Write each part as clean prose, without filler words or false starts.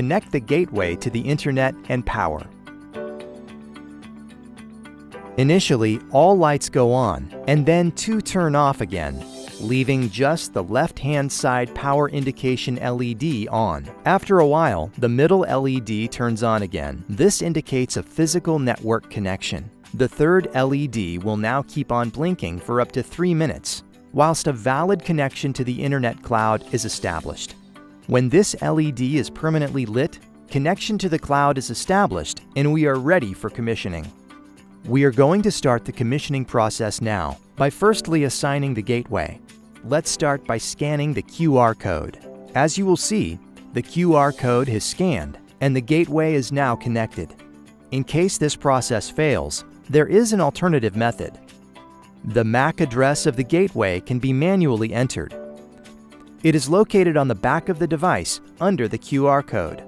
connect the gateway to the internet and power. Initially, all lights go on, and then 2 turn off again, leaving just the left-hand side power indication LED on. After a while, the middle LED turns on again. This indicates a physical network connection. The third LED will now keep on blinking for up to 3 minutes, whilst a valid connection to the internet cloud is established. When this LED is permanently lit, connection to the cloud is established, and we are ready for commissioning. We are going to start the commissioning process now by firstly assigning the gateway. Let's start by scanning the QR code. As you will see, the QR code has scanned and the gateway is now connected. In case this process fails, there is an alternative method. The MAC address of the gateway can be manually entered. It is located on the back of the device under the QR code.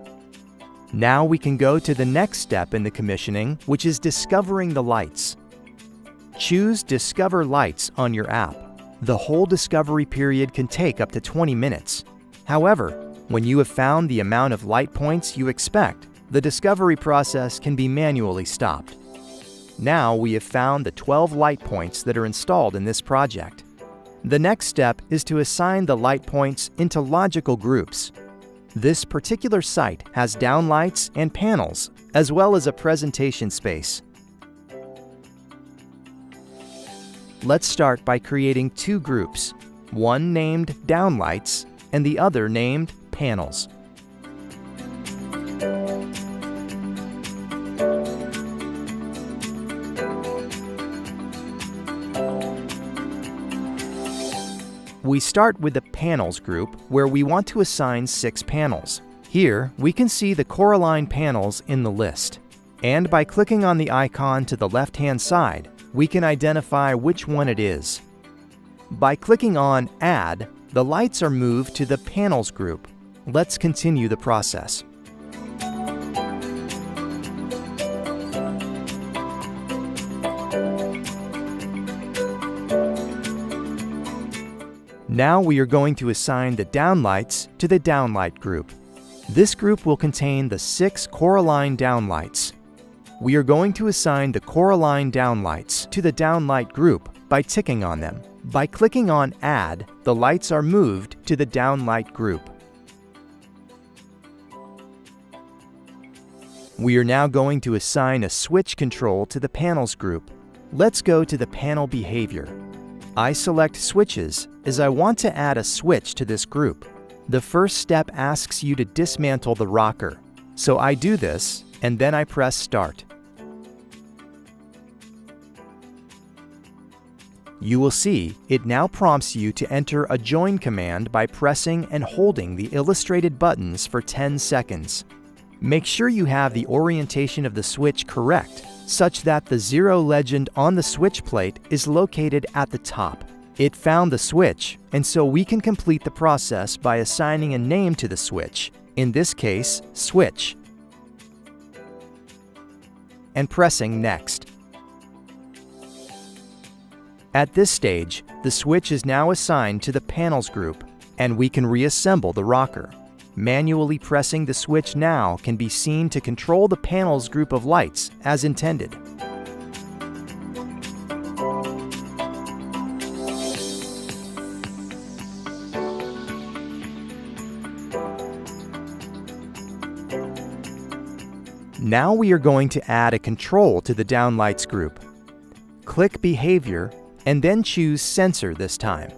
Now we can go to the next step in the commissioning, which is discovering the lights. Choose Discover Lights on your app. The whole discovery period can take up to 20 minutes. However, when you have found the amount of light points you expect, the discovery process can be manually stopped. Now we have found the 12 light points that are installed in this project. The next step is to assign the light points into logical groups. This particular site has downlights and panels, as well as a presentation space. Let's start by creating 2 groups, one named Downlights and the other named Panels. We start with the Panels group, where we want to assign 6 panels. Here, we can see the Coraline panels in the list. And by clicking on the icon to the left-hand side, we can identify which one it is. By clicking on Add, the lights are moved to the Panels group. Let's continue the process. Now we are going to assign the downlights to the downlight group. This group will contain the 6 Coraline downlights. We are going to assign the Coraline downlights to the downlight group by ticking on them. By clicking on Add, the lights are moved to the downlight group. We are now going to assign a switch control to the Panels group. Let's go to the panel behavior. I select Switches as I want to add a switch to this group. The first step asks you to dismantle the rocker. So I do this, and then I press Start. You will see it now prompts you to enter a join command by pressing and holding the illustrated buttons for 10 seconds. Make sure you have the orientation of the switch correct, such that the 0 legend on the switch plate is located at the top. It found the switch, and so we can complete the process by assigning a name to the switch, in this case, Switch, and pressing Next. At this stage, the switch is now assigned to the Panels group, and we can reassemble the rocker. Manually pressing the switch now can be seen to control the Panels group of lights as intended. Now we are going to add a control to the Downlights group. Click Behavior and then choose Sensor this time.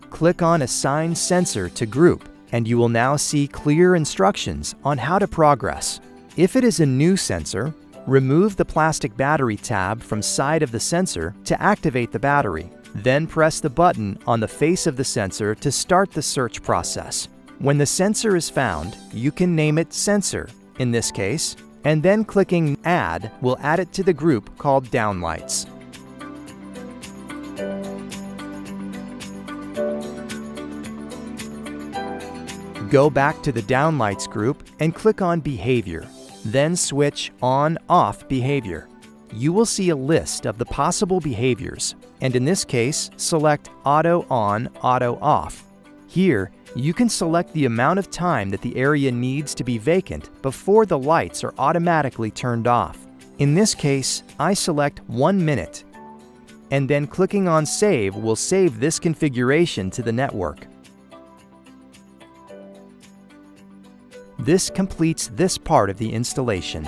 Click on Assign Sensor to Group, and you will now see clear instructions on how to progress. If it is a new sensor, remove the plastic battery tab from side of the sensor to activate the battery. Then press the button on the face of the sensor to start the search process. When the sensor is found, you can name it Sensor, in this case, and then clicking Add will add it to the group called Downlights. Go back to the Downlights group and click on Behavior, then switch On/Off Behavior. You will see a list of the possible behaviors, and in this case, select Auto On, Auto Off. Here, You can select the amount of time that the area needs to be vacant before the lights are automatically turned off. In this case, I select 1 minute, and then clicking on Save will save this configuration to the network. This completes this part of the installation.